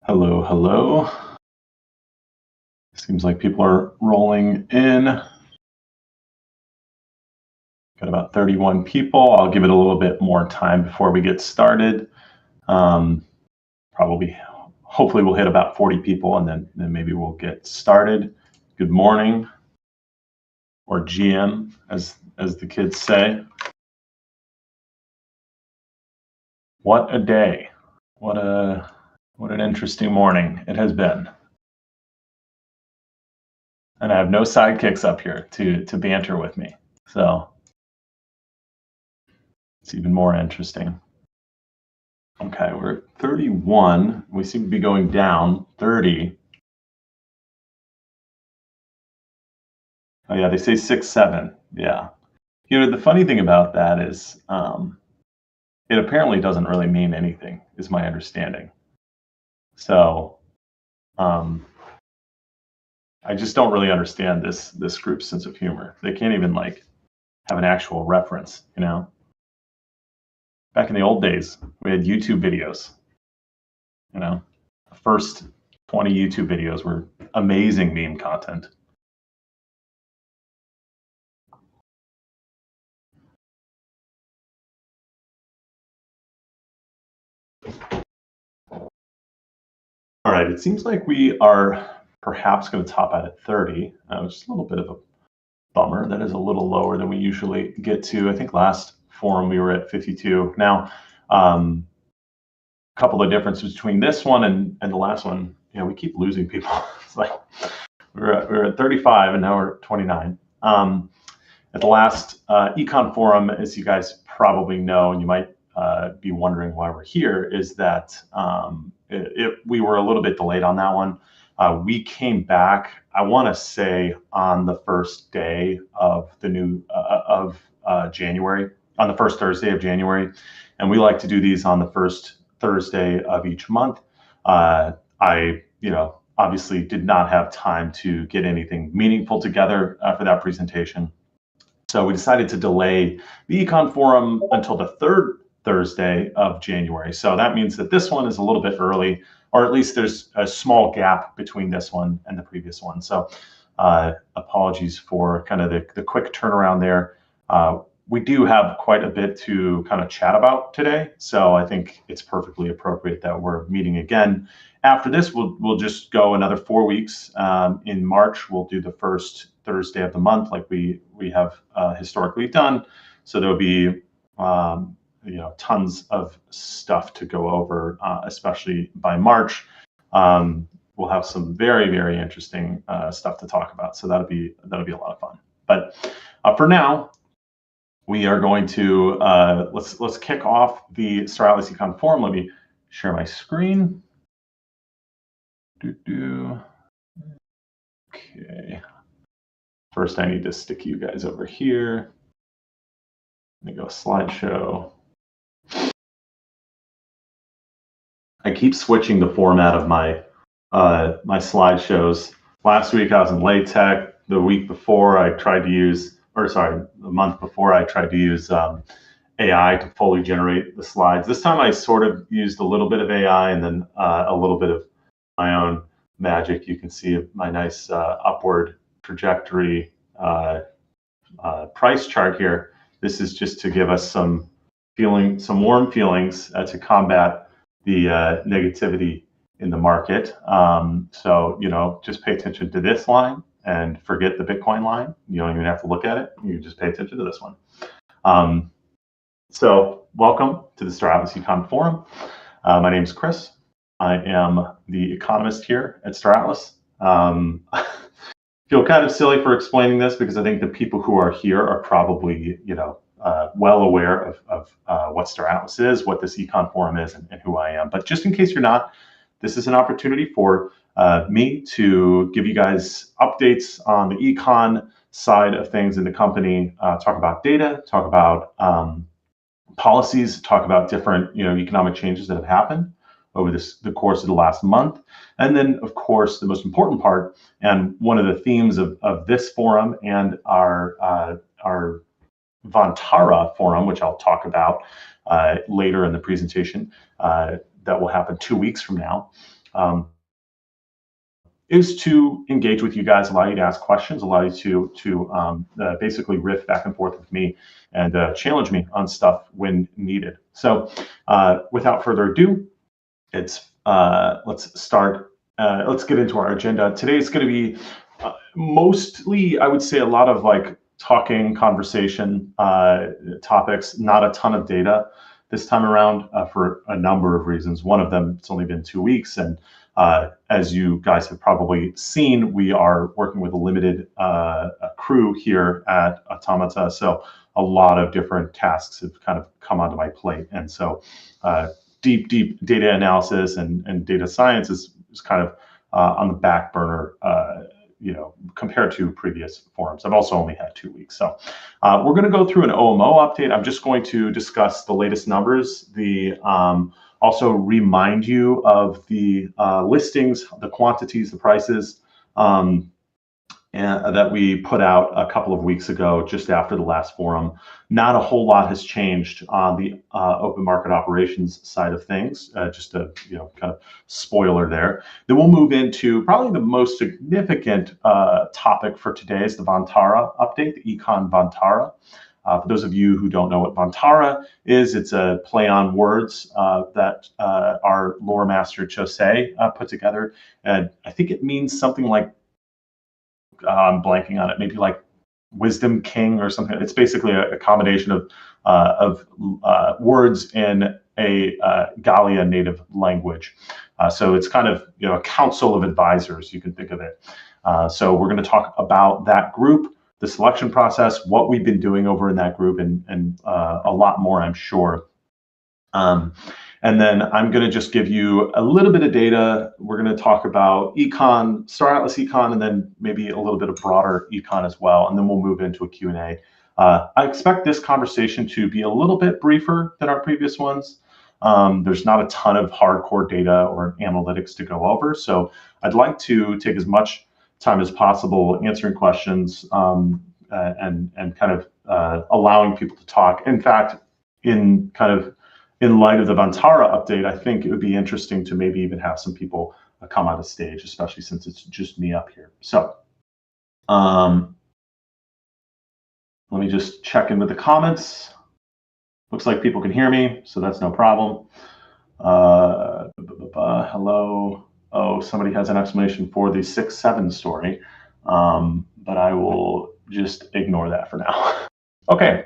Hello, hello. Seems like people are rolling in. Got about 31 people. I'll give it a little bit more time before we get started. Hopefully we'll hit about 40 people and then maybe we'll get started. Good morning, or GM, as the kids say. What a day. What an interesting morning it has been. And I have no sidekicks up here to banter with me. So it's even more interesting. Okay, we're at 31. We seem to be going down. 30. Oh yeah, they say 6, 7. Yeah. The funny thing about that is it apparently doesn't really mean anything, is my understanding. So I just don't really understand this group's sense of humor. They can't even have an actual reference, Back in the old days, we had YouTube videos. The first 20 YouTube videos were amazing meme content. All right, it seems like we are perhaps going to top out at 30, which is a little bit of a bummer. That is a little lower than we usually get to. I think last forum we were at 52. Now, a couple of differences between this one and the last one. We keep losing people. It's like we're at 35 and now we're at 29. At the last Econ forum, as you guys probably know, and you might be wondering why we're here, is that we were a little bit delayed on that one. We came back, I want to say, on the first day of the new January, on the first Thursday of January, and we like to do these on the first Thursday of each month. I obviously did not have time to get anything meaningful together for that presentation. So we decided to delay the Econ Forum until the third Thursday of January. So that means that this one is a little bit early, or at least there's a small gap between this one and the previous one. So apologies for kind of the quick turnaround there. We do have quite a bit to kind of chat about today. So I think it's perfectly appropriate that we're meeting again. After this, we'll just go another 4 weeks. In March, we'll do the first Thursday of the month, like we have historically done. So there'll be tons of stuff to go over, especially by March. We'll have some very, very interesting stuff to talk about. So that'll be a lot of fun. But for now, we are going to let's kick off the Star Atlas Econ Forum. Let me share my screen. Okay. First, I need to stick you guys over here. Let me go slideshow. I keep switching the format of my my slideshows. Last week I was in LaTeX. The week before I tried to use, the month before I tried to use AI to fully generate the slides. This time I sort of used a little bit of AI and then a little bit of my own magic. You can see my nice upward trajectory price chart here. This is just to give us some warm feelings to combat the negativity in the market. So, just pay attention to this line and forget the Bitcoin line. You don't even have to look at it. You just pay attention to this one. So welcome to the Star Atlas Econ Forum. My name is Chris. I am the economist here at Star Atlas. Feel kind of silly for explaining this because I think the people who are here are probably, well aware of what Star Atlas is, what this Econ Forum is, and who I am. But just in case you're not, this is an opportunity for me to give you guys updates on the econ side of things in the company, talk about data, talk about policies, talk about different economic changes that have happened over the course of the last month. And then, of course, the most important part, and one of the themes of this forum and our Vantarah forum, which I'll talk about later in the presentation, that will happen 2 weeks from now, is to engage with you guys, allow you to ask questions, allow you to basically riff back and forth with me and challenge me on stuff when needed. So without further ado, let's start. Let's get into our agenda. Today is going to be mostly, I would say, a lot of like talking, conversation topics, not a ton of data this time around for a number of reasons. One of them, it's only been 2 weeks, and as you guys have probably seen, we are working with a limited crew here at Automata, so a lot of different tasks have kind of come onto my plate, and so deep data analysis and data science is kind of on the back burner, compared to previous forums. I've also only had 2 weeks. So we're going to go through an OMO update. I'm just going to discuss the latest numbers, also remind you of the listings, the quantities, the prices, and that we put out a couple of weeks ago, just after the last forum. Not a whole lot has changed on the open market operations side of things. Just a kind of spoiler there. Then we'll move into probably the most significant topic for today is the Vantarah update, the Econ Vantarah. For those of you who don't know what Vantarah is, it's a play on words that our lore master Jose put together, and I think it means something like, I'm blanking on it, maybe like Wisdom King or something. It's basically a combination of words in a Galia native language. So it's kind of a council of advisors, you can think of it. So we're going to talk about that group, the selection process, what we've been doing over in that group, and a lot more, I'm sure. And then I'm going to just give you a little bit of data. We're going to talk about econ, Star Atlas econ, and then maybe a little bit of broader econ as well. And then we'll move into a Q&A. I expect this conversation to be a little bit briefer than our previous ones. There's not a ton of hardcore data or analytics to go over. So I'd like to take as much time as possible answering questions and kind of allowing people to talk. In fact, in light of the Vantarah update, I think it would be interesting to maybe even have some people come on the stage, especially since it's just me up here. So let me just check in with the comments. Looks like people can hear me, so that's no problem. Hello. Oh, somebody has an explanation for the 6-7 story, but I will just ignore that for now. Okay.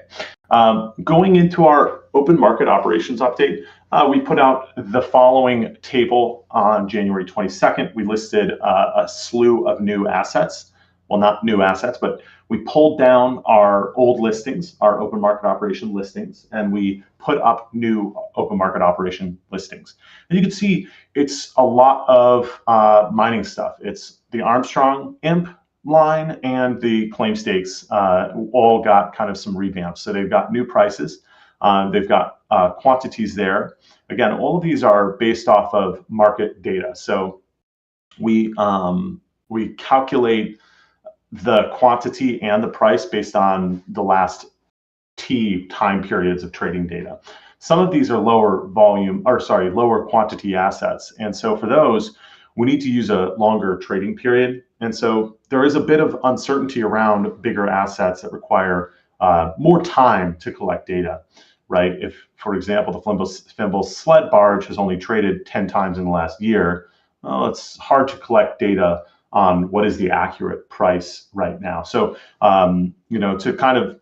Going into our open market operations update, we put out the following table on January 22nd. We listed a slew of new assets. Well, not new assets, but we pulled down our old listings, our open market operation listings, and we put up new open market operation listings. And you can see it's a lot of mining stuff. It's the Armstrong Imp line and the claim stakes all got kind of some revamps. So they've got new prices. They've got quantities there. Again, all of these are based off of market data. So we calculate the quantity and the price based on the last T time periods of trading data. Some of these are lower quantity assets. And so for those, we need to use a longer trading period. And so there is a bit of uncertainty around bigger assets that require more time to collect data, right? If, for example, the Fimble sled barge has only traded 10 times in the last year, well, it's hard to collect data on what is the accurate price right now. So, to kind of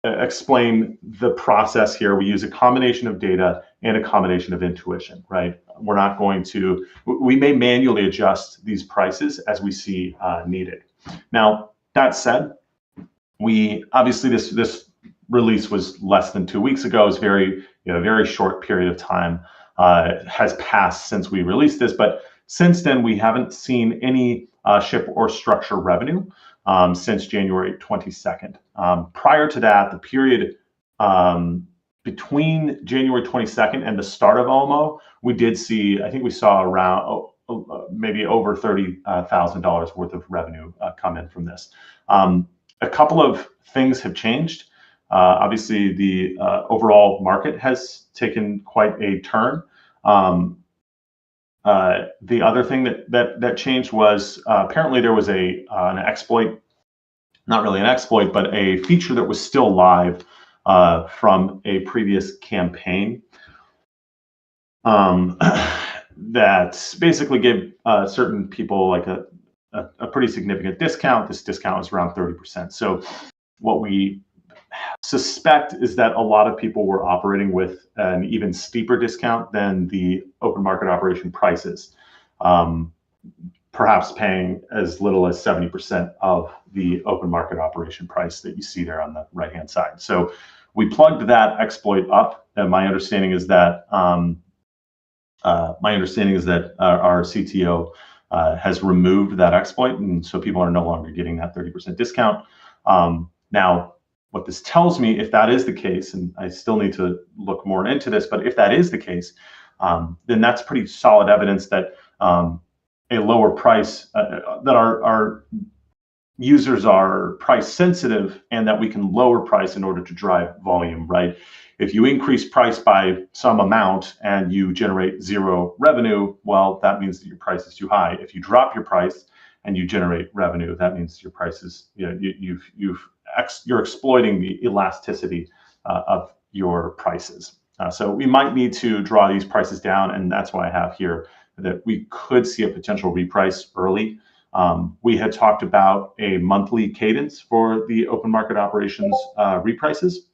explain the process here, we use a combination of data and a combination of intuition, right? We're not going to, we may manually adjust these prices as we see needed. Now, that said, obviously this release was less than 2 weeks ago. It's very short period of time has passed since we released this, but since then we haven't seen any ship or structure revenue since January 22nd. Prior to that, the period between January 22nd and the start of OMO, we did see, I think we saw around maybe over $30,000 worth of revenue come in from this. A couple of things have changed. Obviously, the overall market has taken quite a turn. the other thing that changed was apparently there was an exploit, not really an exploit, but a feature that was still live from a previous campaign that basically gave certain people like a pretty significant discount. This discount was around 30%. So what we suspect is that a lot of people were operating with an even steeper discount than the open market operation prices, perhaps paying as little as 70% of the open market operation price that you see there on the right-hand side. So we plugged that exploit up, and my understanding is that our CTO has removed that exploit, and so people are no longer getting that 30% discount. Now, what this tells me, if that is the case, and I still need to look more into this, but if that is the case, then that's pretty solid evidence that a lower price, that our users are price sensitive, and that we can lower price in order to drive volume, right? If you increase price by some amount and you generate zero revenue, well, that means that your price is too high. If you drop your price and you generate revenue, that means your price is, you're exploiting the elasticity of your prices. So we might need to draw these prices down, and that's why I have here that we could see a potential reprice early. We had talked about a monthly cadence for the open market operations reprices.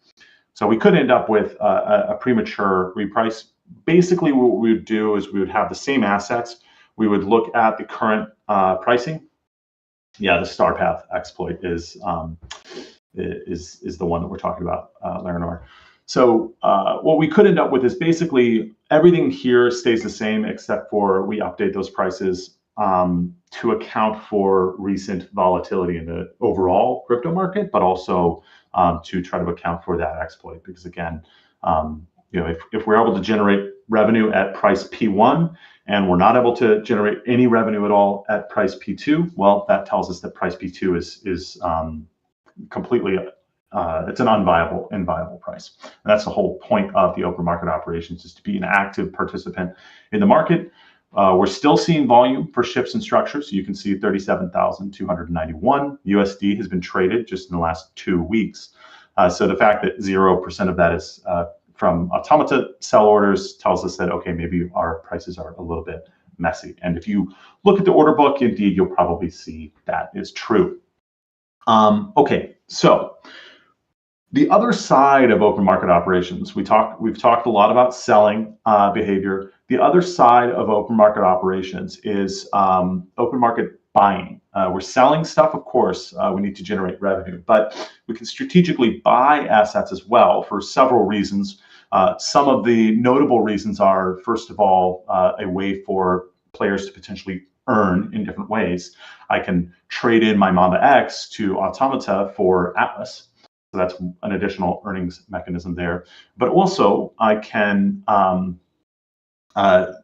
So we could end up with a premature reprice. Basically, what we would do is we would have the same assets. We would look at the current pricing. Yeah, the star path exploit is the one that we're talking about, Larinor. So what we could end up with is basically everything here stays the same, except for we update those prices to account for recent volatility in the overall crypto market, but also to try to account for that exploit. Because again, if we're able to generate revenue at price P1 and we're not able to generate any revenue at all at price P2, well, that tells us that price P2 is completely, it's an inviable price. And that's the whole point of the open market operations, is to be an active participant in the market. We're still seeing volume for ships and structures. So you can see 37,291 USD has been traded just in the last 2 weeks. So the fact that 0% of that is from automata sell orders tells us that, okay, maybe our prices are a little bit messy. And if you look at the order book, indeed, you'll probably see that is true. Okay, so the other side of open market operations, we've talked a lot about selling behavior. The other side of open market operations is open market buying. We're selling stuff, of course, we need to generate revenue, but we can strategically buy assets as well for several reasons. Some of the notable reasons are, first of all, a way for players to potentially earn in different ways. I can trade in my Mamba X to Automata for Atlas. So that's an additional earnings mechanism there. But also I can,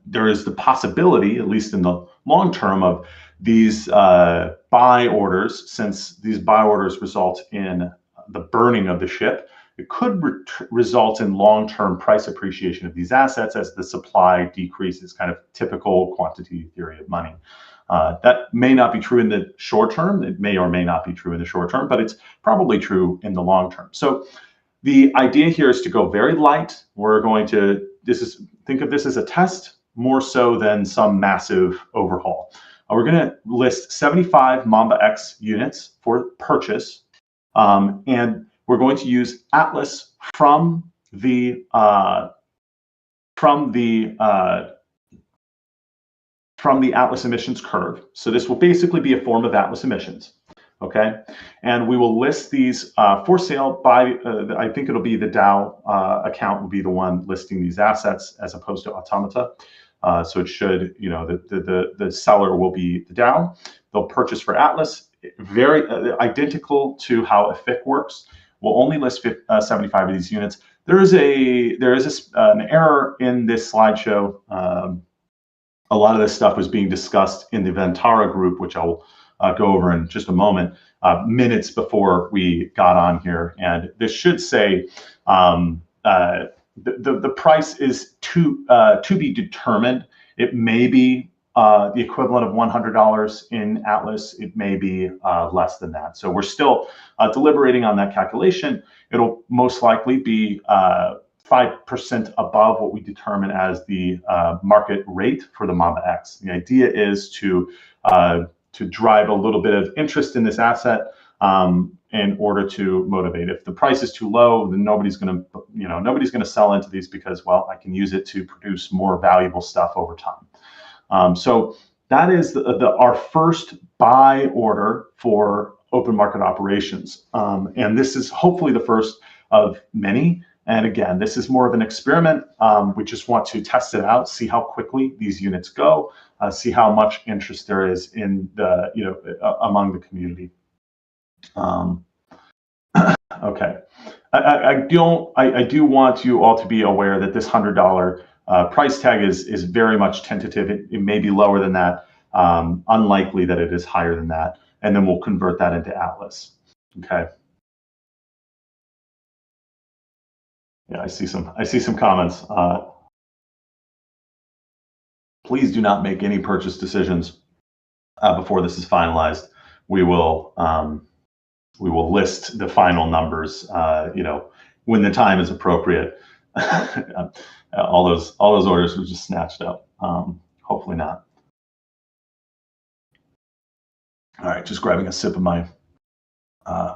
there is the possibility, at least in the long term, of these buy orders. Since these buy orders result in the burning of the ship, it could result in long-term price appreciation of these assets as the supply decreases, kind of typical quantity theory of money. That may not be true in the short term. It may or may not be true in the short term, but it's probably true in the long term. So the idea here is to go very light. We're going to, think of this as a test more so than some massive overhaul. We're going to list 75 Mamba X units for purchase, and we're going to use Atlas from the Atlas emissions curve. So this will basically be a form of Atlas emissions, okay? And we will list these for sale by, I think it'll be the DAO account will be the one listing these assets as opposed to Automata. So it should, the seller will be the DAO. They'll purchase for Atlas, very identical to how a FIC works. We'll only list 75 of these units. There is an error in this slideshow. A lot of this stuff was being discussed in the Vantarah group, which I'll go over in just a moment, minutes before we got on here. And this should say the price is to be determined. It may be the equivalent of $100 in Atlas. It may be less than that. So we're still deliberating on that calculation. It'll most likely be 5% above what we determine as the market rate for the Mamba X. The idea is to drive a little bit of interest in this asset in order to motivate. If the price is too low, then nobody's going to sell into these because, well, I can use it to produce more valuable stuff over time. So that is our first buy order for open market operations. And this is hopefully the first of many. And again, this is more of an experiment. We just want to test it out, see how quickly these units go, see how much interest there is in the, among the community. Okay, I do want you all to be aware that this $100 price tag is very much tentative. It may be lower than that, unlikely that it is higher than that, and then we'll convert that into Atlas. Okay. Yeah, I see some comments. Please do not make any purchase decisions before this is finalized. We will list the final numbers, when the time is appropriate. all those orders were just snatched up. Hopefully not. All right, just grabbing a sip of my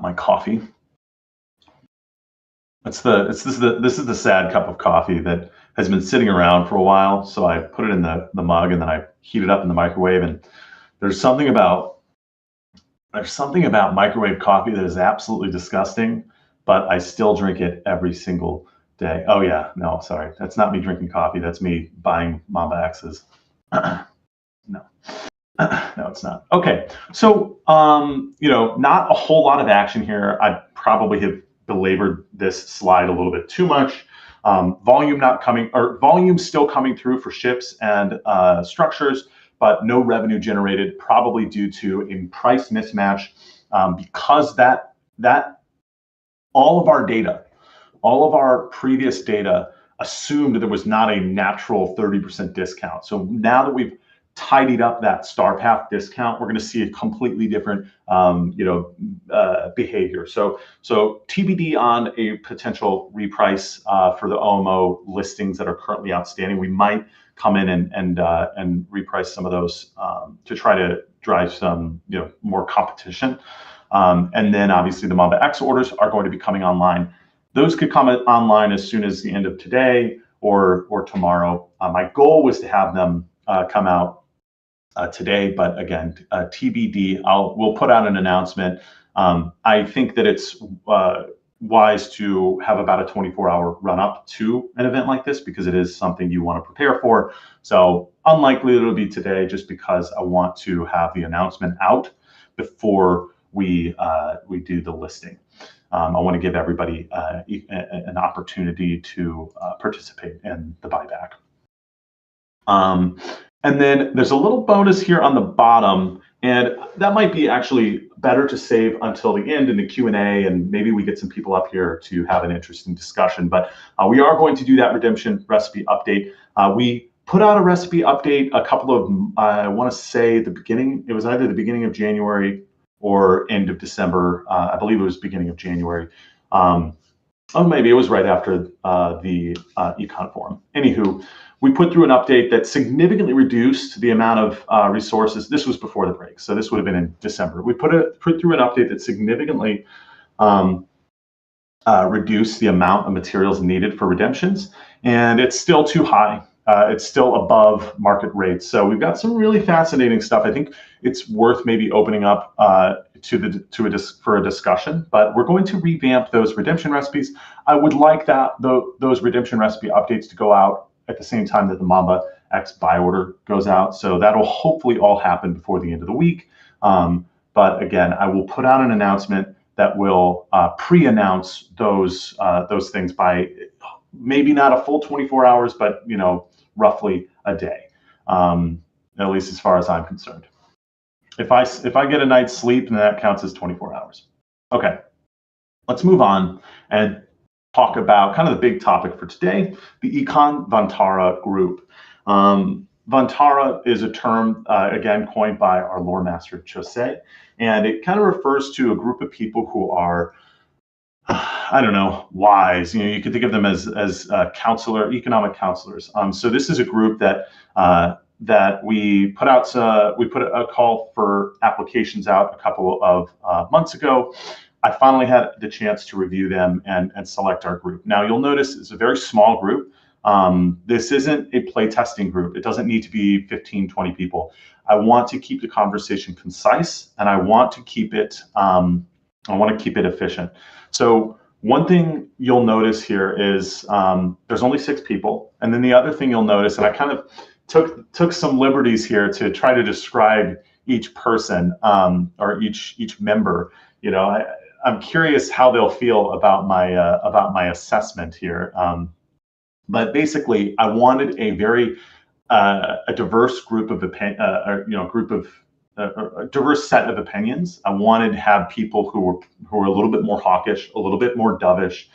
my coffee. This is the sad cup of coffee that has been sitting around for a while. So I put it in the mug and then I heat it up in the microwave. And there's something about microwave coffee that is absolutely disgusting, but I still drink it every single day. Oh yeah, no, sorry, that's not me drinking coffee. That's me buying Mamba X's. No. No, it's not. Okay, so not a whole lot of action here. I probably have belabored this slide a little bit too much. Volume still coming through for ships and structures, but no revenue generated, probably due to a price mismatch, because that all of our previous data assumed there was not a natural 30% discount. So now that we've tidied up that star path discount, we're going to see a completely different behavior. So TBD on a potential reprice for the OMO listings that are currently outstanding. We might come in and reprice some of those to try to drive some more competition. And then obviously the Mamba X orders are going to be coming online. Those could come online as soon as the end of today or tomorrow. My goal was to have them come out today, but again, TBD. We'll put out an announcement. I think that it's wise to have about a 24-hour run up to an event like this because it is something you want to prepare for. So unlikely it'll be today, just because I want to have the announcement out before we do the listing. I want to give everybody an opportunity to participate in the buyback. And then there's a little bonus here on the bottom, and that might be actually better to save until the end in the Q&A, and maybe we get some people up here to have an interesting discussion. But we are going to do that redemption recipe update. We put out a recipe update a couple of, I want to say it was either the beginning of January or end of December. I believe it was beginning of January. Oh, maybe it was right after the Econ Forum. Anywho, we put through an update that significantly reduced the amount of resources. This was before the break, so this would have been in December. We put through an update that significantly reduced the amount of materials needed for redemptions, and it's still too high. It's still above market rates. So we've got some really fascinating stuff. I think it's worth maybe opening up for a discussion, but we're going to revamp those redemption recipes. I would like those redemption recipe updates to go out at the same time that the Mamba X buy order goes out. So that'll hopefully all happen before the end of the week. But again, I will put out an announcement that will pre-announce those things by maybe not a full 24 hours, but roughly a day, at least as far as I'm concerned. If I get a night's sleep, then that counts as 24 hours. Okay, let's move on and talk about kind of the big topic for today, the Econ Vantarah group. Vantarah Vantarah is a term, again, coined by our lore master, Chose, and it kind of refers to a group of people who are, I don't know, wise. You could think of them as economic counselors. So this is a group that we put out. We put a call for applications out a couple of months ago. I finally had the chance to review them and select our group. Now you'll notice it's a very small group. This isn't a play testing group. It doesn't need to be 15, 20 people. I want to keep the conversation concise, and I want to keep it efficient. So one thing you'll notice here is there's only 6 people, and then the other thing you'll notice, and I kind of took some liberties here to try to describe each person or each member. I'm curious how they'll feel about my assessment here. But basically, I wanted a very a diverse group of a diverse set of opinions. I wanted to have people who were a little bit more hawkish, a little bit more dovish.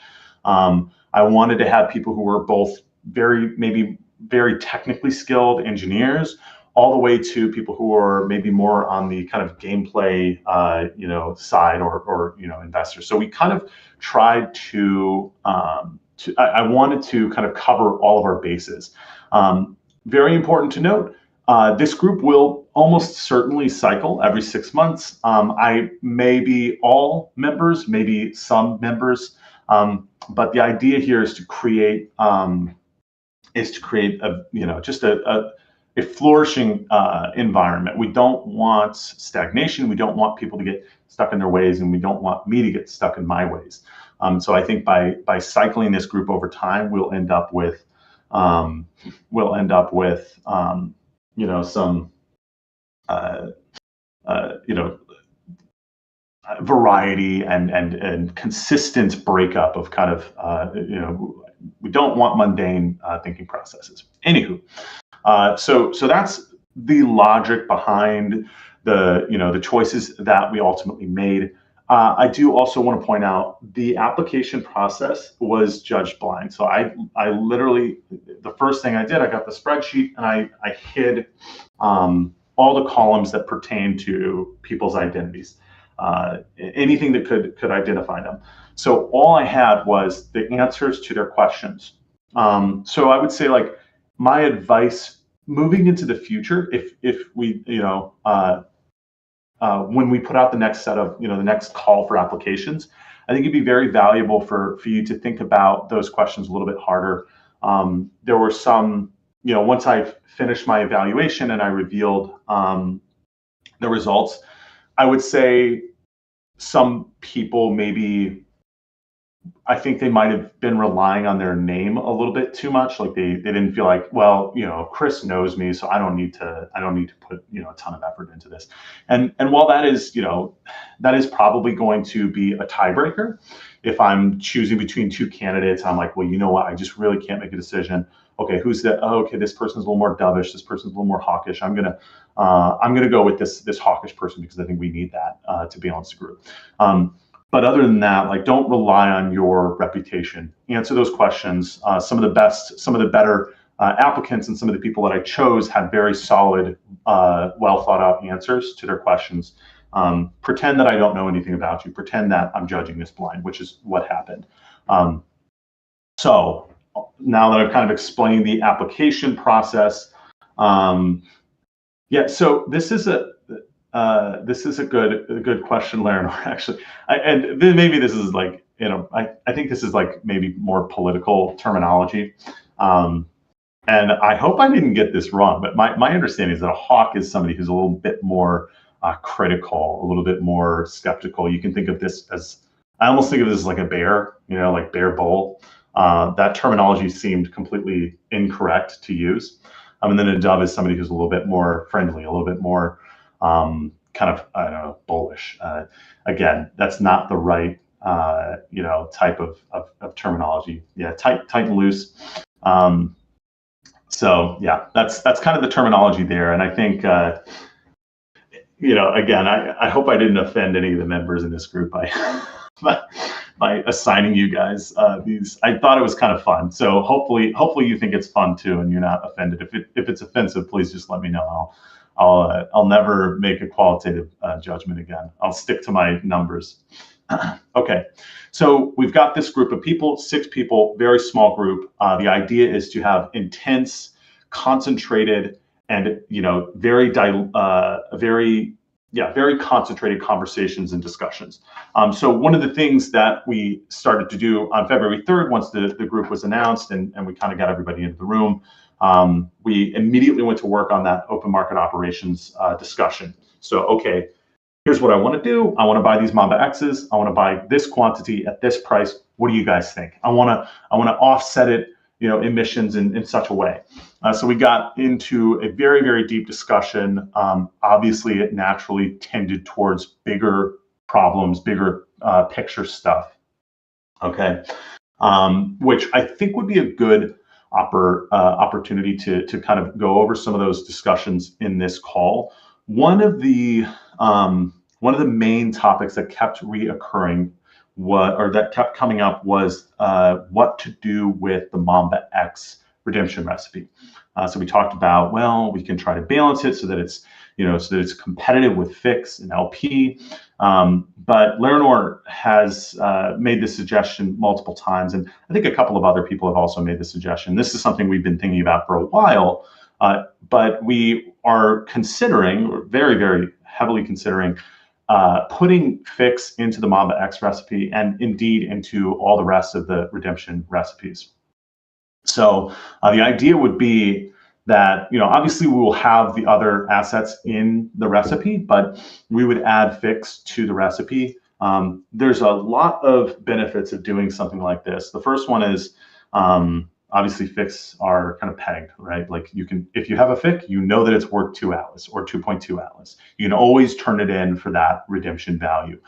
I wanted to have people who were both maybe very technically skilled engineers, all the way to people who are maybe more on the kind of gameplay, side or investors. So we kind of tried to I wanted to kind of cover all of our bases. Very important to note, this group will almost certainly cycle every 6 months. I may be all members, maybe some members, but the idea here is to create just a flourishing environment. We don't want stagnation. We don't want people to get stuck in their ways, and we don't want me to get stuck in my ways. So I think by cycling this group over time, we'll end up with some variety and consistent breakup of kind of we don't want mundane thinking processes. Anywho, so that's the logic behind the choices that we ultimately made. I do also want to point out the application process was judged blind. So I literally, the first thing I did, I got the spreadsheet and I hid all the columns that pertain to people's identities, anything that could identify them. So all I had was the answers to their questions. So I would say, like, my advice moving into the future, if we, when we put out the next set of, the next call for applications, I think it'd be very valuable for you to think about those questions a little bit harder. There were some, once I finished my evaluation and I revealed the results, I would say some people maybe, I think they might have been relying on their name a little bit too much. Like they didn't feel like, well, Chris knows me, so I don't need to put, a ton of effort into this. And while that is probably going to be a tiebreaker, if I'm choosing between 2 candidates, I'm like, well, you know what? I just really can't make a decision. Okay, who's that? Oh, okay, this person's a little more dovish. This person's a little more hawkish. I'm gonna go with this hawkish person because I think we need that to balance the group. But other than that, like, don't rely on your reputation. Answer those questions. Some of the better applicants and some of the people that I chose had very solid, well thought out answers to their questions. Pretend that I don't know anything about you. Pretend that I'm judging this blind, which is what happened. So now that I've kind of explained the application process, yeah. So this is a good question, Larry. Actually, and maybe this is like, I think this is like maybe more political terminology. And I hope I didn't get this wrong, but my understanding is that a hawk is somebody who's a little bit more critical, a little bit more skeptical. You can think of this as, I almost think of this as like a bear, like bear bull. That terminology seemed completely incorrect to use. And then a dove is somebody who's a little bit more friendly, a little bit more kind of, I don't know, bullish. Again, that's not the right, type of terminology. Yeah, tight and loose. So yeah, that's kind of the terminology there. And I think, again, I hope I didn't offend any of the members in this group by by assigning you guys these. I thought it was kind of fun. So hopefully you think it's fun too, and you're not offended. If it's offensive, please just let me know. I'll never make a qualitative judgment again. I'll stick to my numbers. Okay, so we've got this group of people, 6 people, very small group. The idea is to have intense, concentrated, and very concentrated conversations and discussions. So one of the things that we started to do on February 3rd, once the group was announced and we kind of got everybody into the room, we immediately went to work on that open market operations discussion. So, okay, here's what I want to do. I want to buy these Mamba X's. I want to buy this quantity at this price. What do you guys think? I want to offset it, emissions in such a way. So we got into a very, very deep discussion. Obviously, it naturally tended towards bigger problems, bigger picture stuff. Okay, which I think would be a good opportunity to kind of go over some of those discussions in this call. One of the main topics that kept reoccurring that kept coming up was what to do with the Mamba X redemption recipe. So we talked about, well, we can try to balance it so that it's competitive with Fix and LP. But Larinor has made this suggestion multiple times, and I think a couple of other people have also made the suggestion. This is something we've been thinking about for a while, but we are considering, very, very heavily considering, putting Fix into the Mamba X recipe and indeed into all the rest of the redemption recipes. So the idea would be that, obviously we will have the other assets in the recipe, but we would add Fix to the recipe. There's a lot of benefits of doing something like this. The first one is, obviously Fix are kind of pegged, right? Like if you have a FIC, that it's worth 2 Atlas or 2.2 Atlas. You can always turn it in for that redemption value.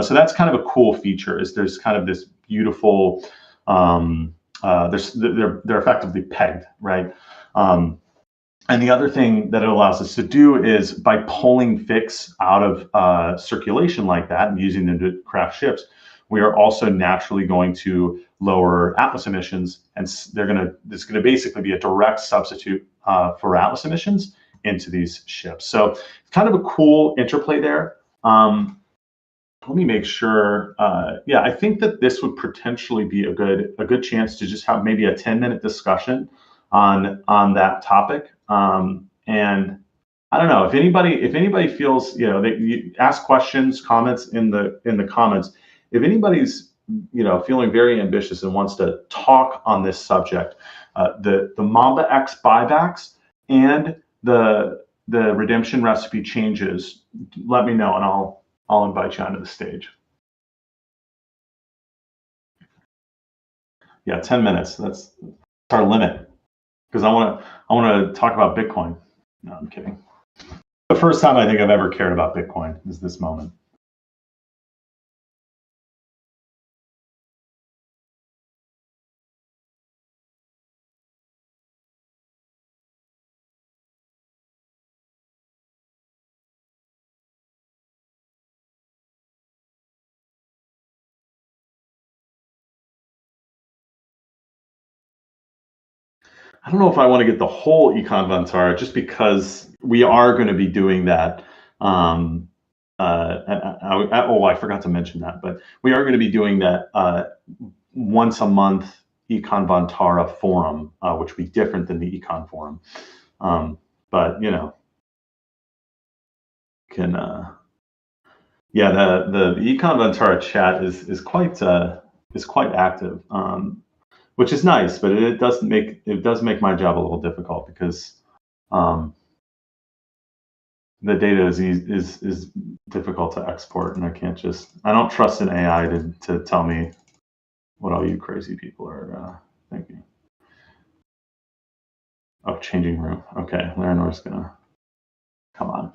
So that's kind of a cool feature, is there's kind of this beautiful, they're effectively pegged, right? And the other thing that it allows us to do is, by pulling Fix out of circulation like that and using them to craft ships, we are also naturally going to lower Atlas emissions, and it's going to basically be a direct substitute for Atlas emissions into these ships. So it's kind of a cool interplay there. Let me make sure. Yeah, I think that this would potentially be a good chance to just have maybe a 10-minute discussion on that topic. And I don't know if anybody feels, that you ask questions, comments in the comments. If anybody's feeling very ambitious and wants to talk on this subject, the Mamba X buybacks and the redemption recipe changes, let me know and I'll invite you onto the stage. Yeah, 10 minutes. That's our limit, because I want to talk about Bitcoin. No, I'm kidding. The first time I think I've ever cared about Bitcoin is this moment. I don't know if I want to get the whole Econ Vantarah, just because we are going to be doing that. I forgot to mention that, but we are going to be doing that once a month Econ Vantarah forum, which will be different than the Econ forum. But yeah, the Econ Vantarah chat is quite active. Which is nice, but it does make my job a little difficult, because the data is difficult to export, and I don't trust an AI to tell me what all you crazy people are thinking. Oh, changing room. Okay, Larinor's gonna come on.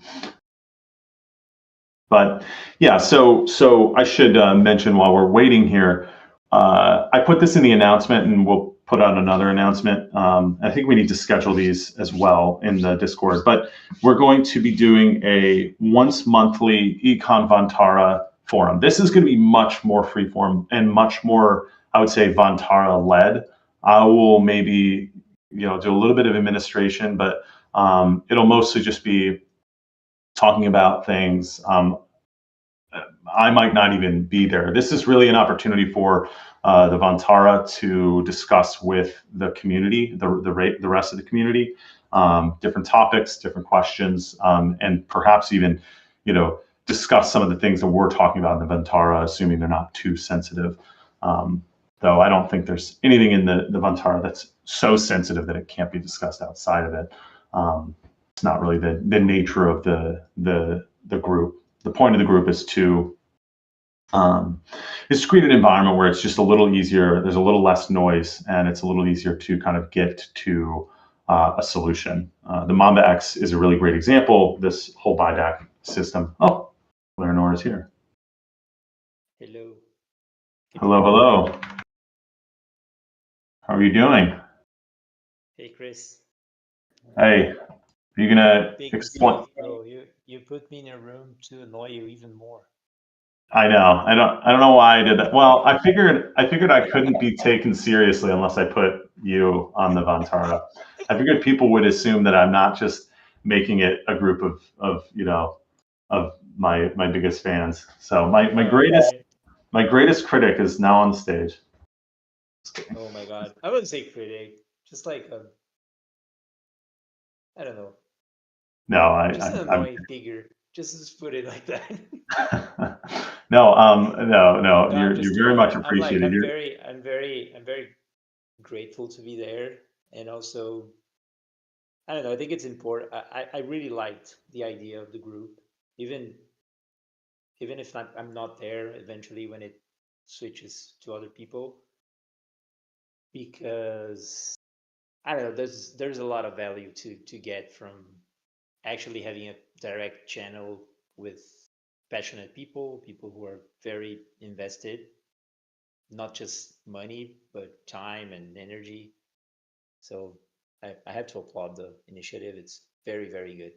But yeah, so I should mention, while we're waiting here, I put this in the announcement, and we'll put out another announcement. I think we need to schedule these as well in the Discord, but we're going to be doing a once monthly Econ Vantarah forum. This is going to be much more freeform and much more, I would say, Vantarah led. I will maybe do a little bit of administration, but it'll mostly just be talking about things. I might not even be there. This is really an opportunity for the Vantarah to discuss with the community, the rest of the community, different topics, different questions, and perhaps even, discuss some of the things that we're talking about in the Vantarah, assuming they're not too sensitive. Though I don't think there's anything in the Vantarah that's so sensitive that it can't be discussed outside of it. It's not really the nature of the group. The point of the group is to create an environment where it's just a little easier. There's a little less noise, and it's a little easier to kind of get to a solution. The Mamba X is a really great example. This whole BIDAC system. Oh, Eleanor is here. Hello. Hello. How are you doing? Hey, Chris. Hey, are you gonna explain? Bro, you put me in a room to annoy you even more. I know. I don't know why I did that. Well, I figured I couldn't be taken seriously unless I put you on the Vantarah. I figured people would assume that I'm not just making it a group of my biggest fans. So my greatest critic is now on the stage. Oh my God. I wouldn't say critic, just like I don't know. No, just an annoying figure. Just put it like that. No. You're very much appreciated. I'm very grateful to be there, and also, I don't know. I think it's important. I really liked the idea of the group, even if I'm not there eventually when it switches to other people, because I don't know. There's a lot of value to get from actually having a direct channel with passionate people who are very invested, not just money, but time and energy. So I have to applaud the initiative. It's very, very good.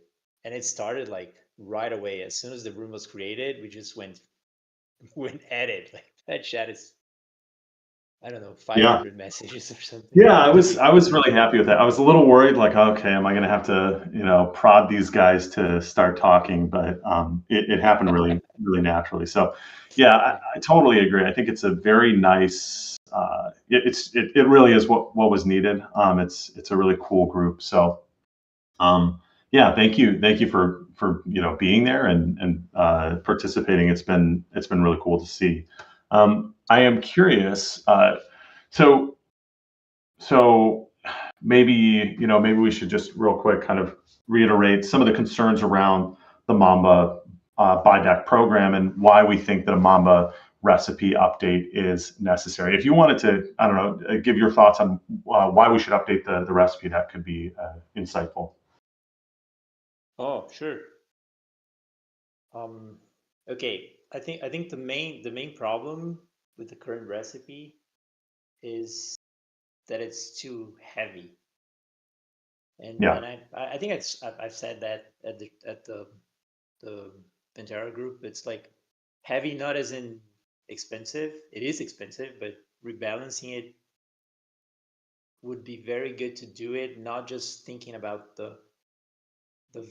And it started like right away. As soon as the room was created, we just went at it. Like that chat is, I don't know, 500 messages or something. Yeah, I was really happy with that. I was a little worried, like, okay, am I going to have to, prod these guys to start talking? But it happened really, really naturally. So, yeah, I totally agree. I think it's a very nice. It really is what was needed. It's a really cool group. So, yeah, thank you for being there and participating. It's been really cool to see. I am curious. So maybe we should just real quick kind of reiterate some of the concerns around the Mamba buyback program and why we think that a Mamba recipe update is necessary. If you wanted to, I don't know, give your thoughts on why we should update the recipe, that could be insightful. Oh, sure. Okay. I think the main problem with the current recipe is that it's too heavy. And I think I've said that at the Vantarah group. It's like heavy, not as in expensive. It is expensive, but rebalancing it would be very good to do it, not just thinking about the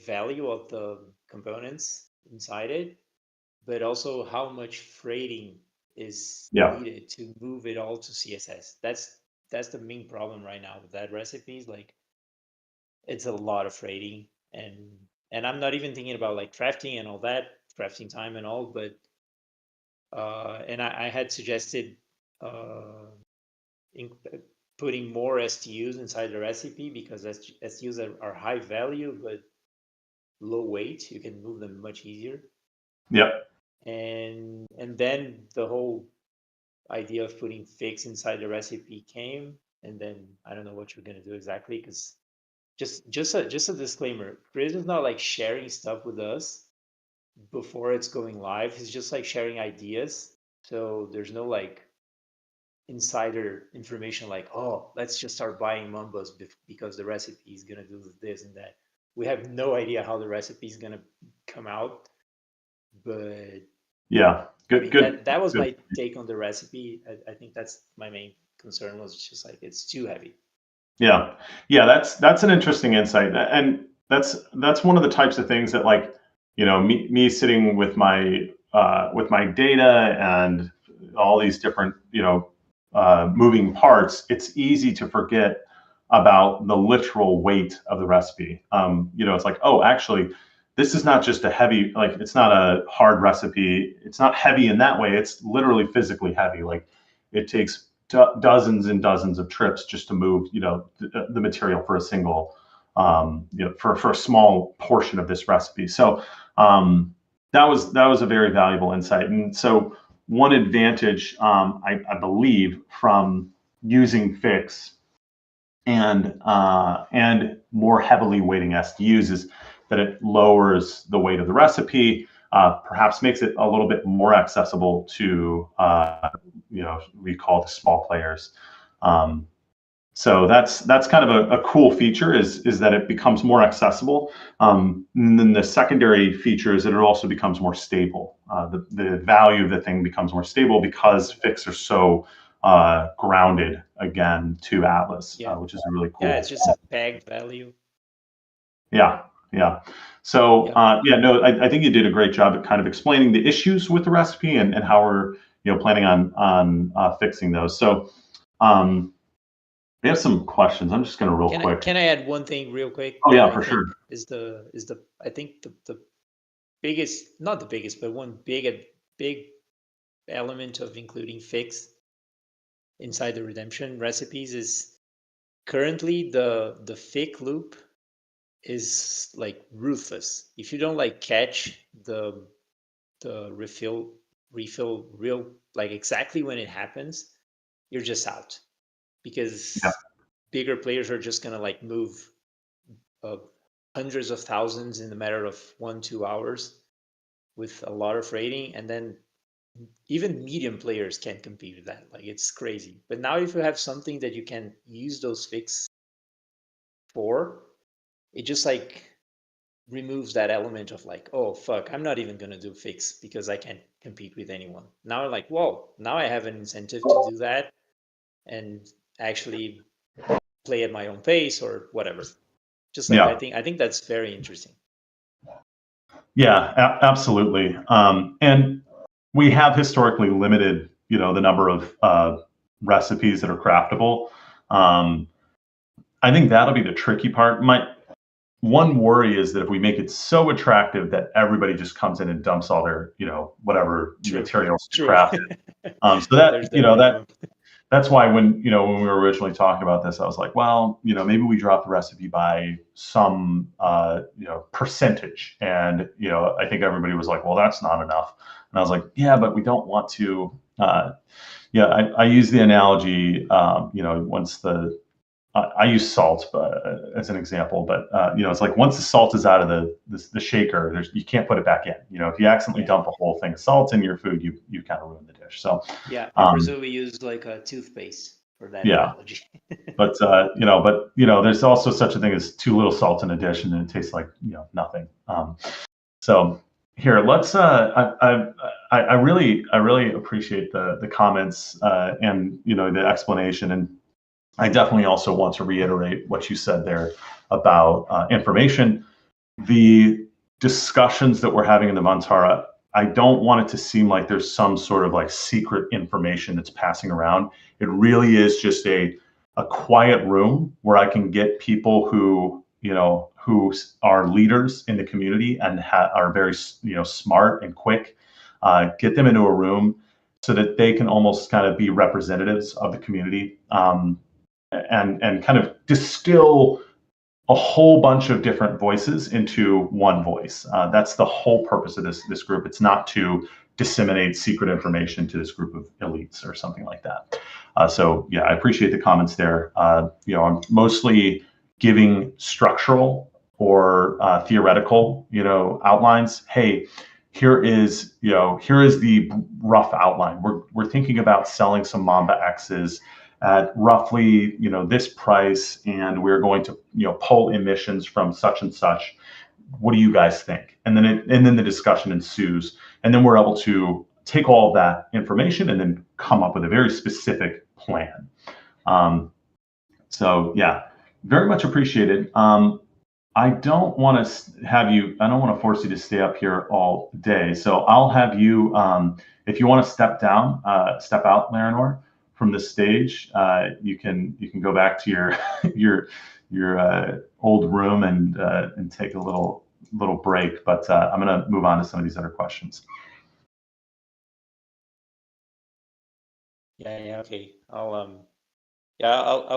value of the components inside it, but also how much freighting is needed to move it all to CSS. That's the main problem right now with that recipe. Is like it's a lot of freighting, and I'm not even thinking about like crafting and all that, crafting time and all, but and I had suggested in, putting more STUs inside the recipe because STUs are high value but low weight. You can move them much easier. Yep. And then the whole idea of putting fix inside the recipe came, and then I don't know what you're gonna do exactly because just a disclaimer, Chris is not like sharing stuff with us before it's going live. He's just like sharing ideas. So there's no like insider information like, oh, let's just start buying Mambas because the recipe is gonna do this and that. We have no idea how the recipe is gonna come out, but yeah, Good. That was my take on the recipe. I think that's my main concern, was just like it's too heavy. Yeah, that's an interesting insight, and that's one of the types of things that, like, me sitting with my data and all these different moving parts. It's easy to forget about the literal weight of the recipe. It's like, oh, actually, this is not just a heavy, like, it's not a hard recipe. It's not heavy in that way. It's literally physically heavy. Like, it takes dozens and dozens of trips just to move, the material for a single, for a small portion of this recipe. So that was a very valuable insight. And so one advantage, I believe, from using Fix and more heavily weighting SKUs is that it lowers the weight of the recipe, perhaps makes it a little bit more accessible to we call the small players. So that's kind of a cool feature, is that it becomes more accessible. And then the secondary feature is that it also becomes more stable. The value of the thing becomes more stable because Fix are so grounded again to Atlas, which is really cool. Yeah, it's just a pegged value. Yeah. So no, I think you did a great job at kind of explaining the issues with the recipe and how we're planning on fixing those. So we have some questions. I'm just going to quick. Can I add one thing real quick? Oh yeah, for sure. Is the I think the biggest, not the biggest, but one big element of including Fix inside the redemption recipes is currently the Fix loop is like ruthless. If you don't like catch the refill real, like, exactly when it happens, you're just out, because bigger players are just gonna like move hundreds of thousands in a matter of 1-2 hours with a lot of rating, and then even medium players can't compete with that. Like, it's crazy. But now if you have something that you can use those Fix for, it just like removes that element of like, oh fuck, I'm not even gonna do Fix because I can't compete with anyone. Now I'm like, whoa, now I have an incentive to do that and actually play at my own pace or whatever. Just like, I think that's very interesting. Yeah, absolutely. And we have historically limited, the number of recipes that are craftable. I think that'll be the tricky part. My one worry is that if we make it so attractive that everybody just comes in and dumps all their, whatever materials to craft it. So that, that's why when we were originally talking about this, I was like, well, maybe we drop the recipe by some percentage, and I think everybody was like, well, that's not enough, and I was like, yeah, but we don't want to. I use the analogy, once I use salt as an example, but it's like once the salt is out of the shaker, you can't put it back in. If you accidentally dump a whole thing of salt in your food, you kind of ruin the dish. So in Brazil we use like a toothpaste for that analogy. but there's also such a thing as too little salt in a dish, and it tastes like nothing. So here, let's. I really appreciate the comments and the explanation, and I definitely also want to reiterate what you said there about information. The discussions that we're having in the Vantarah, I don't want it to seem like there's some sort of like secret information that's passing around. It really is just a quiet room where I can get people who are leaders in the community and are very smart and quick, get them into a room so that they can almost kind of be representatives of the community. And kind of distill a whole bunch of different voices into one voice. That's the whole purpose of this group. It's not to disseminate secret information to this group of elites or something like that. So yeah, I appreciate the comments there. I'm mostly giving structural or theoretical, outlines. Hey, here is the rough outline. We're thinking about selling some Mamba X's at roughly this price, and we're going to pull emissions from such and such. What do you guys think? And then the discussion ensues, and then we're able to take all that information and then come up with a very specific plan. So yeah, very much appreciated. I don't want to force you to stay up here all day. So I'll have you, if you want to step out, Larinor, from the stage. You can go back to your old room and take a little break. But I'm going to move on to some of these other questions. Yeah. Okay. I'll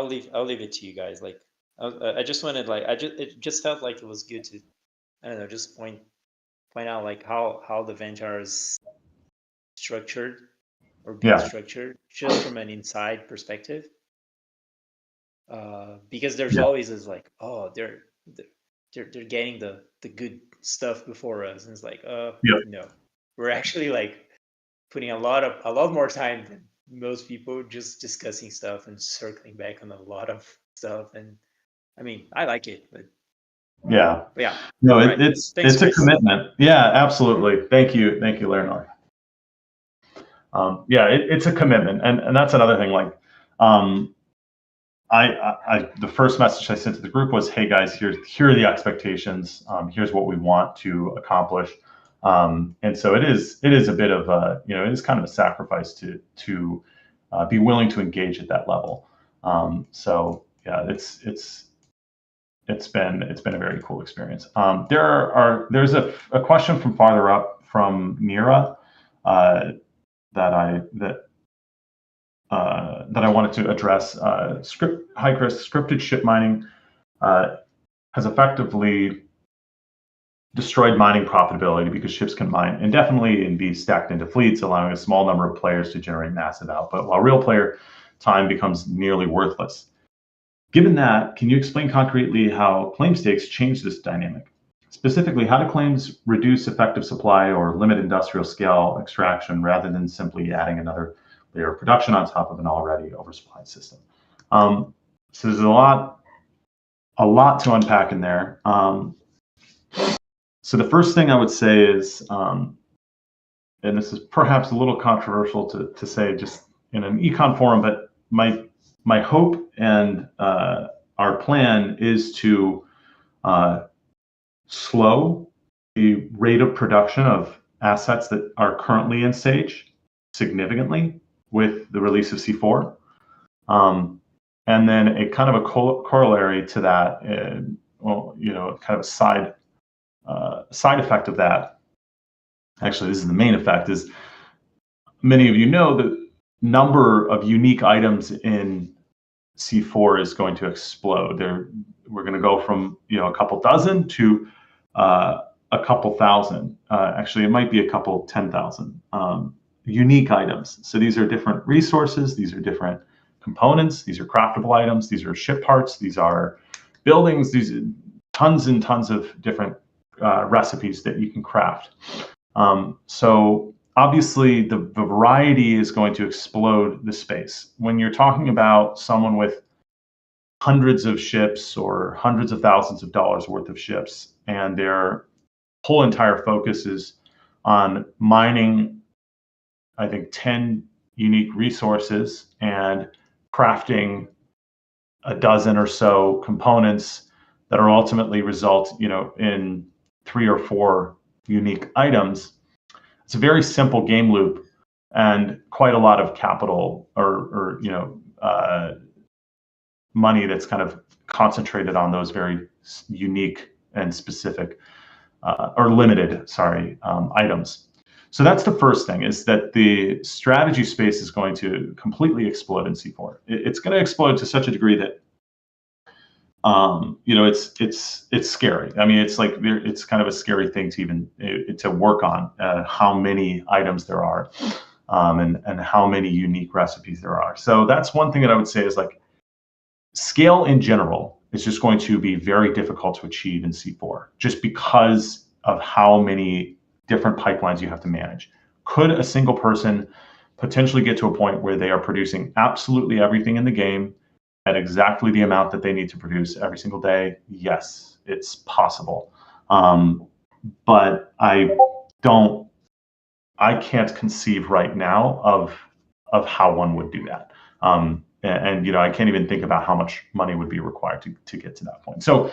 leave it to you guys. Like, I just wanted, like, it just felt like it was good to, I don't know, just point out like how the Vantarah is structured or being structured, just from an inside perspective. Because there's always this like, oh, they're getting the good stuff before us, and it's like, no, we're actually like putting a lot more time than most people just discussing stuff and circling back on a lot of stuff. And I mean, I like it, but yeah, no, it's a commitment. Yeah, absolutely. Thank you, Larinor. Yeah, it's a commitment, and that's another thing. Like, the first message I sent to the group was, "Hey guys, here are the expectations. Here's what we want to accomplish." And so it is a bit of a, it is kind of a sacrifice to be willing to engage at that level. So yeah, it's been a very cool experience. There's a question from farther up from Mira that I wanted to address. Hi Chris, scripted ship mining has effectively destroyed mining profitability because ships can mine indefinitely and be stacked into fleets, allowing a small number of players to generate massive output, while real player time becomes nearly worthless. Given that, can you explain concretely how claim stakes change this dynamic? Specifically, how do claims reduce effective supply or limit industrial scale extraction rather than simply adding another layer of production on top of an already oversupplied system? So there's a lot to unpack in there. So the first thing I would say is, and this is perhaps a little controversial to say just in an econ forum, but my hope and our plan is to slow the rate of production of assets that are currently in stage significantly with the release of C4. And then a kind of a corollary to that, kind of a side effect of that, actually this is the main effect, is many of you know the number of unique items in C4 is going to explode. We're going to go from a couple dozen to a couple thousand. Actually, it might be a couple 10,000 unique items. So these are different resources. These are different components. These are craftable items. These are ship parts. These are buildings. These are tons and tons of different recipes that you can craft. So obviously the variety is going to explode the space. When you're talking about someone with hundreds of ships or hundreds of thousands of dollars worth of ships, and their whole entire focus is on mining, I think, 10 unique resources and crafting a dozen or so components that are ultimately result, in 3 or 4 unique items. It's a very simple game loop and quite a lot of capital or money that's kind of concentrated on those very unique and specific or limited, items. So that's the first thing, is that the strategy space is going to completely explode in C4. It's going to explode to such a degree that it's scary. I mean, it's kind of a scary thing to even to work on, how many items there are, and how many unique recipes there are. So that's one thing that I would say is, like, scale in general is just going to be very difficult to achieve in C4, just because of how many different pipelines you have to manage. Could a single person potentially get to a point where they are producing absolutely everything in the game at exactly the amount that they need to produce every single day? Yes, it's possible. But I don't I can't conceive right now of how one would do that. And you know, I can't even think about how much money would be required to get to that point. So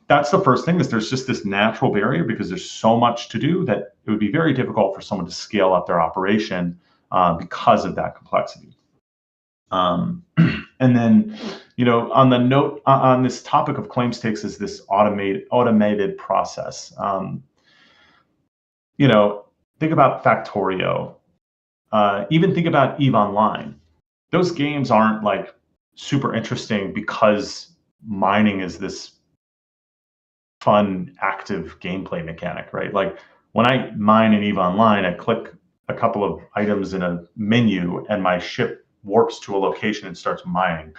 that's the first thing, is there's just this natural barrier because there's so much to do that it would be very difficult for someone to scale up their operation because of that complexity. And then, you know, on the note on this topic of claim stakes is this automated process. You know, think about Factorio. Even think about EVE Online. Those games aren't like super interesting because mining is this fun, active gameplay mechanic, right? Like when I mine in EVE Online, I click a couple of items in a menu and my ship warps to a location and starts mining.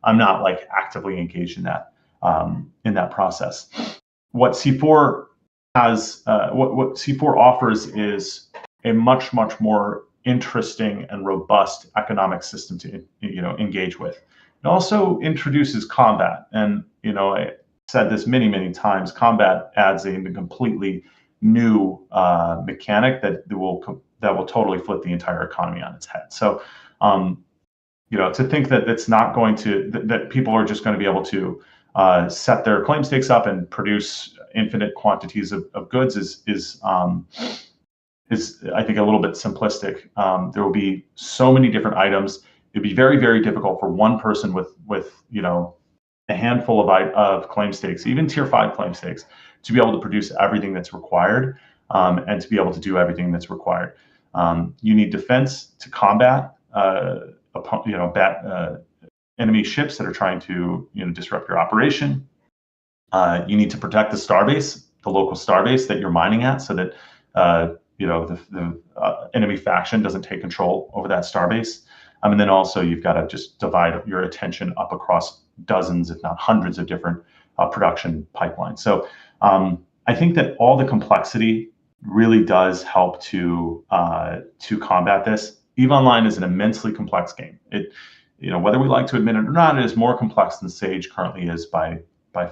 I'm not like actively engaged in that process. What C4 has, what C4 offers is a much more interesting and robust economic system to engage with. It also introduces combat, and I said this many times. Combat adds a completely new mechanic that will totally flip the entire economy on its head. So, to think that it's not going to that people are just going to be able to set their claim stakes up and produce infinite quantities of goods is I think a little bit simplistic. There will be so many different items. It'd be very difficult for one person with a handful of claim stakes, even tier 5 claim stakes, to be able to produce everything that's required and to be able to do everything that's required. You need defense to combat enemy ships that are trying to disrupt your operation. You need to protect the starbase, the local starbase that you're mining at, so that the enemy faction doesn't take control over that starbase. And then also you've got to just divide your attention up across dozens, if not hundreds, of different production pipelines. So I think that all the complexity really does help to combat this. EVE Online is an immensely complex game. It, whether we like to admit it or not, it is more complex than Sage currently is by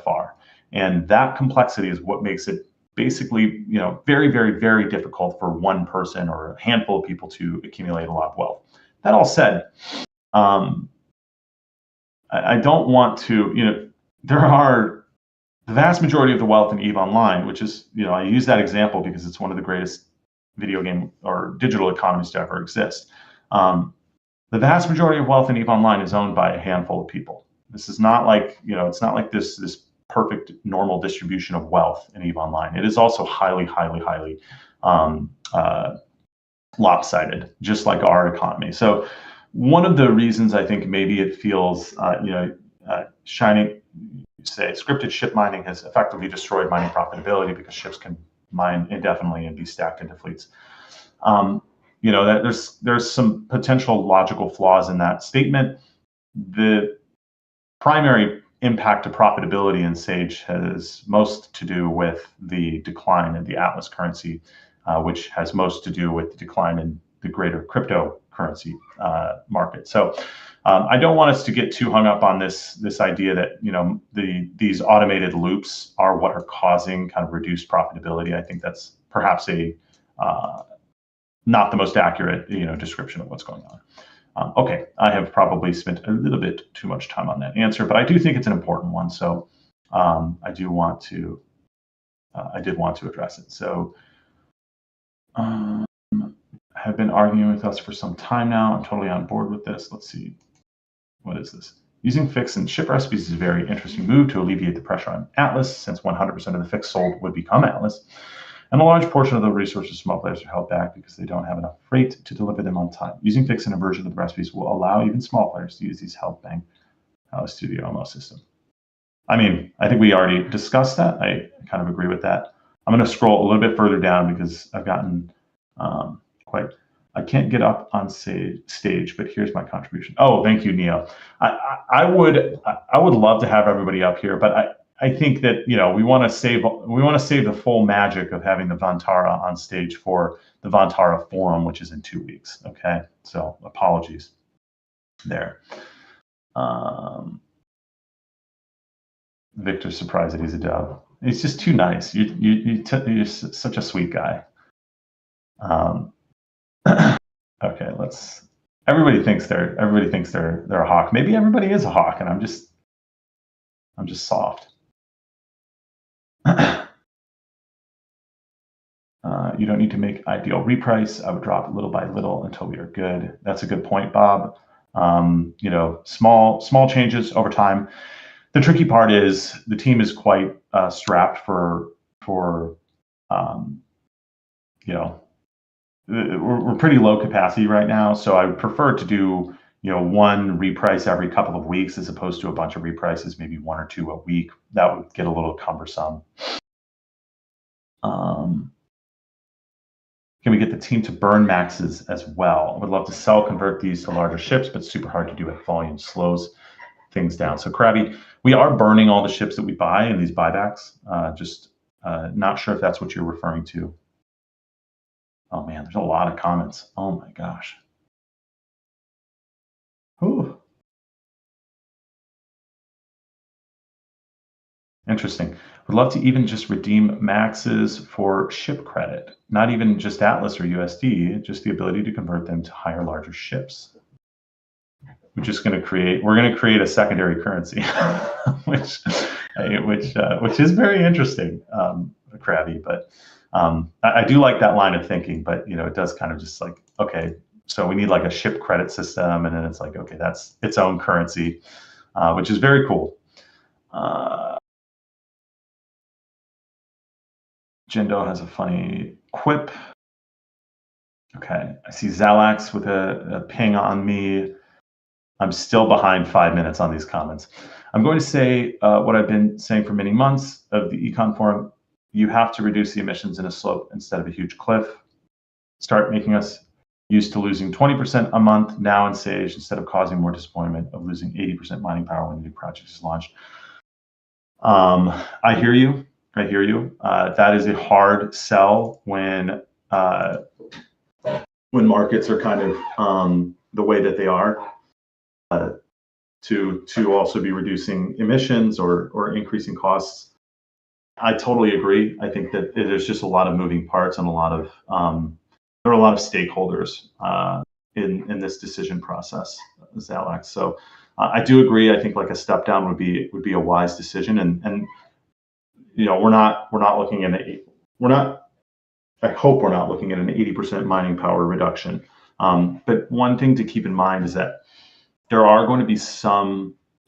far. And that complexity is what makes it basically, very difficult for one person or a handful of people to accumulate a lot of wealth. That all said, I don't want to, there are the vast majority of the wealth in EVE Online, which is, I use that example because it's one of the greatest video game or digital economies to ever exist. The vast majority of wealth in EVE Online is owned by a handful of people. This is not like, it's not like this perfect normal distribution of wealth in EVE Online. It is also highly lopsided, just like our economy. So one of the reasons I think maybe it feels, shiny, say scripted ship mining has effectively destroyed mining profitability because ships can mine indefinitely and be stacked into fleets. That there's some potential logical flaws in that statement. The primary impact to profitability in Sage has most to do with the decline in the Atlas currency, which has most to do with the decline in the greater cryptocurrency market. So I don't want us to get too hung up on this idea that these automated loops are what are causing kind of reduced profitability. I think that's perhaps a not the most accurate description of what's going on. Okay, I have probably spent a little bit too much time on that answer, but I do think it's an important one. So I did want to address it. So have been arguing with us for some time now. I'm totally on board with this. Let's see. What is this? Using fix and ship recipes is a very interesting move to alleviate the pressure on Atlas, since 100% of the fix sold would become Atlas. And a large portion of the resources small players are held back because they don't have enough freight to deliver them on time. Using fix and a version of the recipes will allow even small players to use these held bank to the OMO system. I mean, I think we already discussed that. I kind of agree with that. I'm going to scroll a little bit further down because I've gotten I can't get up on stage, but here's my contribution. Oh, thank you, Neo. I would love to have everybody up here, but I think that we want to save the full magic of having the Vantarah on stage for the Vantarah forum, which is in 2 weeks. Okay, so apologies there. Victor's surprised that he's a dove. He's just too nice. You're such a sweet guy. Okay, everybody thinks they're a hawk. Maybe everybody is a hawk, and I'm just soft. You don't need to make ideal reprice. I would drop little by little until we are good. That's a good point, Bob. Small changes over time. The tricky part is the team is quite strapped for we're pretty low capacity right now. So I would prefer to do one reprice every couple of weeks as opposed to a bunch of reprices, maybe 1 or 2 a week. That would get a little cumbersome. Can we get the team to burn maxes as well? I would love to convert these to larger ships, but super hard to do at volume. Slows things down. So Krabby, we are burning all the ships that we buy in these buybacks. Not sure if that's what you're referring to. Oh man, there's a lot of comments. Oh my gosh. Whew. Interesting. Would love to even just redeem maxes for ship credit, not even just Atlas or USD, just the ability to convert them to higher, larger ships. We're going to create a secondary currency, which is very interesting, Krabby. But I do like that line of thinking. But it does kind of just like, okay, so we need like a ship credit system, and then it's like, okay, that's its own currency, which is very cool. Jindo has a funny quip. Okay, I see Zalax with a ping on me. I'm still behind 5 minutes on these comments. I'm going to say what I've been saying for many months of the Econ Forum. You have to reduce the emissions in a slope instead of a huge cliff. Start making us used to losing 20% a month now in Sage instead of causing more disappointment of losing 80% mining power when the new project is launched. I hear you. That is a hard sell when markets are kind of the way that they are. To also be reducing emissions or increasing costs. I totally agree. I think that there's just a lot of moving parts and there are a lot of stakeholders in this decision process, Zalax. So I do agree. I think like a step down would be a wise decision, and we're not looking at I hope we're not looking at an 80% mining power reduction. But one thing to keep in mind is that there are going to be there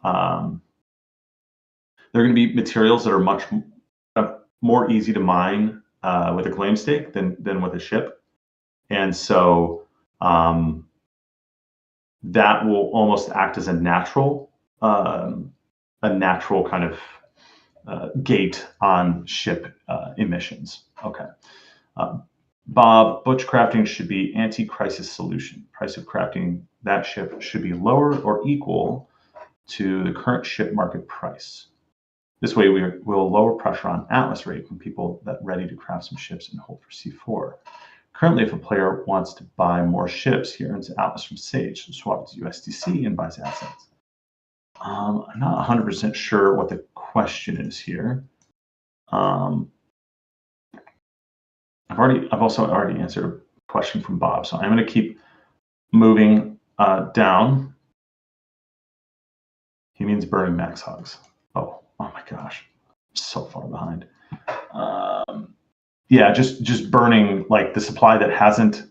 are going to be materials that are much more easy to mine with a claim stake than with a ship, and so that will almost act as a natural kind of gate on ship emissions. Okay. Bob, butch crafting should be anti-crisis solution. Price of crafting that ship should be lower or equal to the current ship market price. This way we will lower pressure on Atlas rate from people that ready to craft some ships and hold for C4. Currently, if a player wants to buy more ships, he earns Atlas from Sage, so swap it to USDC and buys assets. I'm not 100% sure what the question is here. I've also already answered a question from Bob, so I'm going to keep moving down. He means burning max hogs. Oh my gosh, I'm so far behind. Yeah, just burning like the supply that hasn't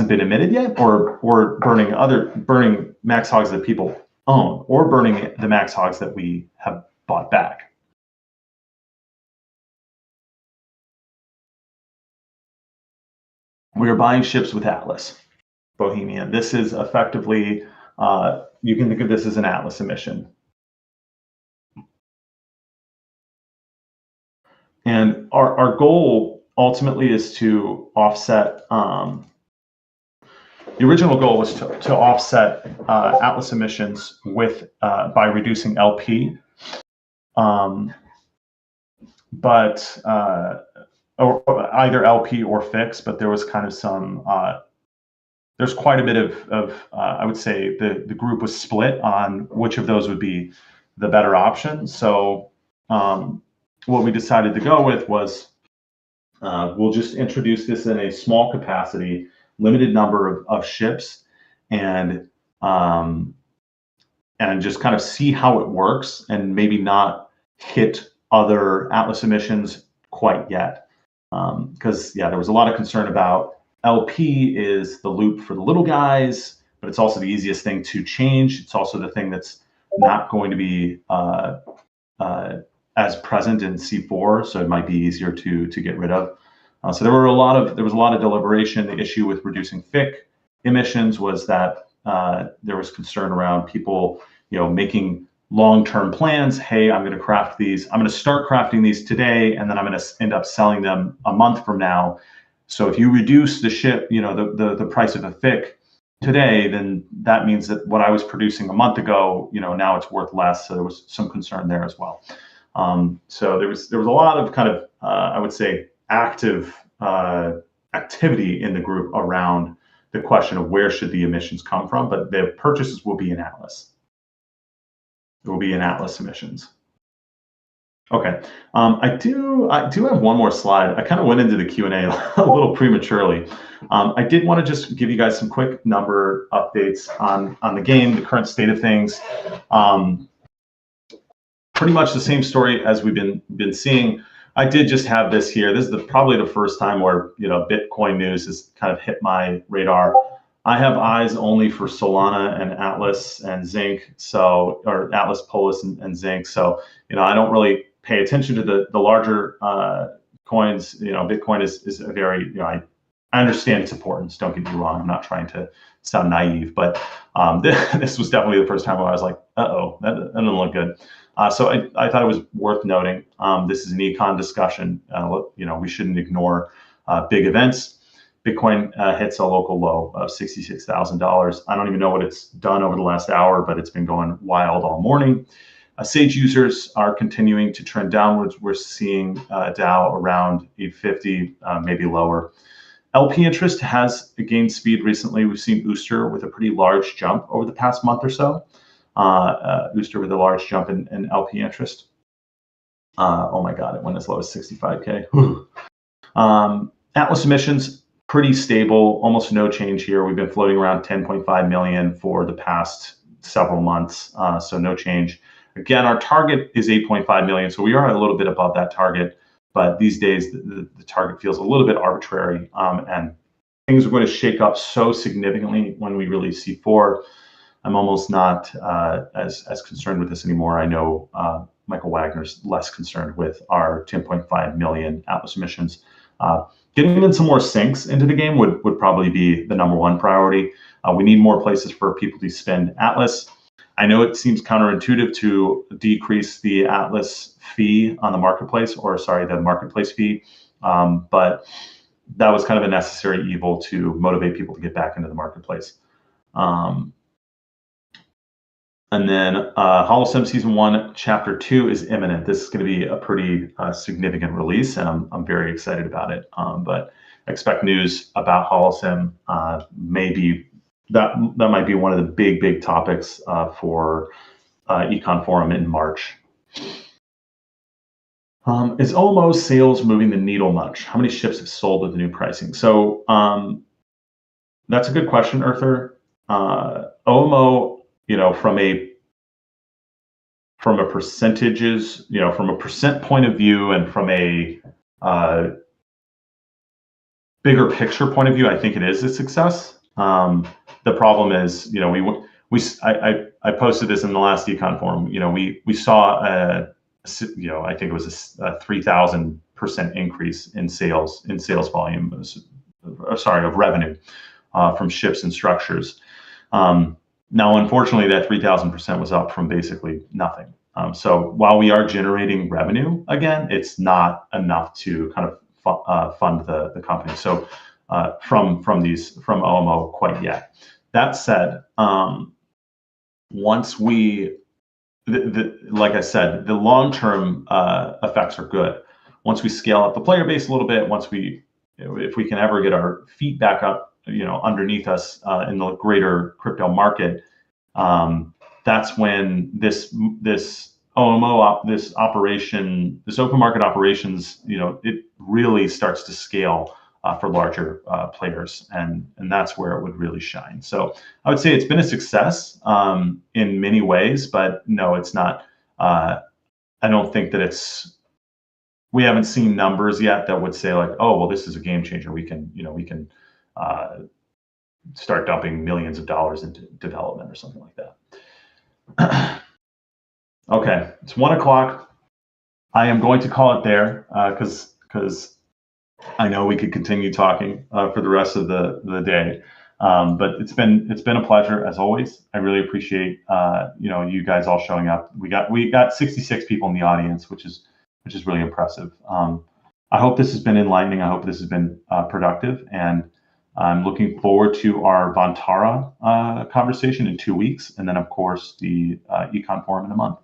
been emitted yet, or burning max hogs that people own, or burning the max hogs that we have bought back. We are buying ships with Atlas, Bohemian. This is effectively, you can think of this as an Atlas emission. And our goal ultimately is to offset, the original goal was to offset Atlas emissions by reducing LP. But or either LP or fix, but there was kind of there's quite a bit of I would say the group was split on which of those would be the better option. So what we decided to go with was We'll just introduce this in a small capacity, limited number of ships, and um, and just kind of see how it works, and maybe not hit other Atlas emissions quite yet. Because yeah, there was a lot of concern about LP is the loop for the little guys, but it's also the easiest thing to change. It's also the thing that's not going to be as present in C4, so it might be easier to get rid of. So there was a lot of deliberation. The issue with reducing FIC emissions was that there was concern around people, making long-term plans. Hey, I'm going to craft these. I'm going to start crafting these today, and then I'm going to end up selling them a month from now. So if you reduce the ship, the price of a FIC today, then that means that what I was producing a month ago, now it's worth less. So there was some concern there as well. So there was a lot of kind of I would say active activity in the group around the question of where should the emissions come from, but the purchases will be in Atlas. It will be in Atlas emissions. Okay, I do have one more slide. I kind of went into the Q&A a little prematurely. I did want to just give you guys some quick number updates on the game, the current state of things. Pretty much the same story as we've been seeing. I did just have this here. This is probably the first time where Bitcoin news has kind of hit my radar. I have eyes only for Solana and Atlas and Zinc, or Atlas, Polis, and Zinc. So I don't really pay attention to the larger coins. Bitcoin is a very I understand its importance. Don't get me wrong. I'm not trying to sound naive, but this was definitely the first time where I was like, uh-oh, that doesn't look good. So I thought it was worth noting. This is an econ discussion. We shouldn't ignore big events. Bitcoin hits a local low of $66,000. I don't even know what it's done over the last hour, but it's been going wild all morning. Sage users are continuing to trend downwards. We're seeing Dow around 850, maybe lower. LP interest has gained speed recently. We've seen Ooster with a pretty large jump over the past month or so. Ooster with a large jump in LP interest. Oh my God, it went as low as 65K. Atlas emissions, pretty stable, almost no change here. We've been floating around 10.5 million for the past several months, so no change. Again, our target is 8.5 million, so we are a little bit above that target, but these days the target feels a little bit arbitrary, and things are going to shake up so significantly when we release C4. I'm almost not as concerned with this anymore. I know Michael Wagner's less concerned with our 10.5 million Atlas emissions. Getting in some more sinks into the game would probably be the number one priority. We need more places for people to spend Atlas. I know it seems counterintuitive to decrease the Atlas fee on the marketplace, the marketplace fee, but that was kind of a necessary evil to motivate people to get back into the marketplace. And then HoloSim Season 1, Chapter 2 is imminent. This is going to be a pretty significant release, and I'm very excited about it. But expect news about HoloSim. That might be one of the big topics for Econ Forum in March. Is OMO sales moving the needle much? How many ships have sold with the new pricing? So that's a good question, Earther. OMO, from a percentages, from a percent point of view, and from a bigger picture point of view, I think it is a success. The problem is, I posted this in the last Econ Forum. We saw I think it was a 3,000% increase in sales volume, of revenue from ships and structures. Now, unfortunately, that 3,000% was up from basically nothing. So while we are generating revenue again, it's not enough to kind of fund the company. So from OMO quite yet. That said, once we, like I said, the long-term effects are good. Once we scale up the player base a little bit, if we can ever get our feet back up, underneath us in the greater crypto market, that's when this OMO this operation, this open market operations, it really starts to scale for larger players, and that's where it would really shine. So I would say it's been a success in many ways, but no, it's not. I don't think that we haven't seen numbers yet that would say like, oh, well, this is a game changer. We can start dumping millions of dollars into development or something like that. Okay, it's 1 o'clock. I am going to call it there because I know we could continue talking for the rest of the day. But it's been a pleasure as always. I really appreciate you guys all showing up. We got 66 people in the audience, which is really impressive. I hope this has been enlightening. I hope this has been productive, and I'm looking forward to our Vantarah conversation in 2 weeks, and then of course the Econ Forum in a month.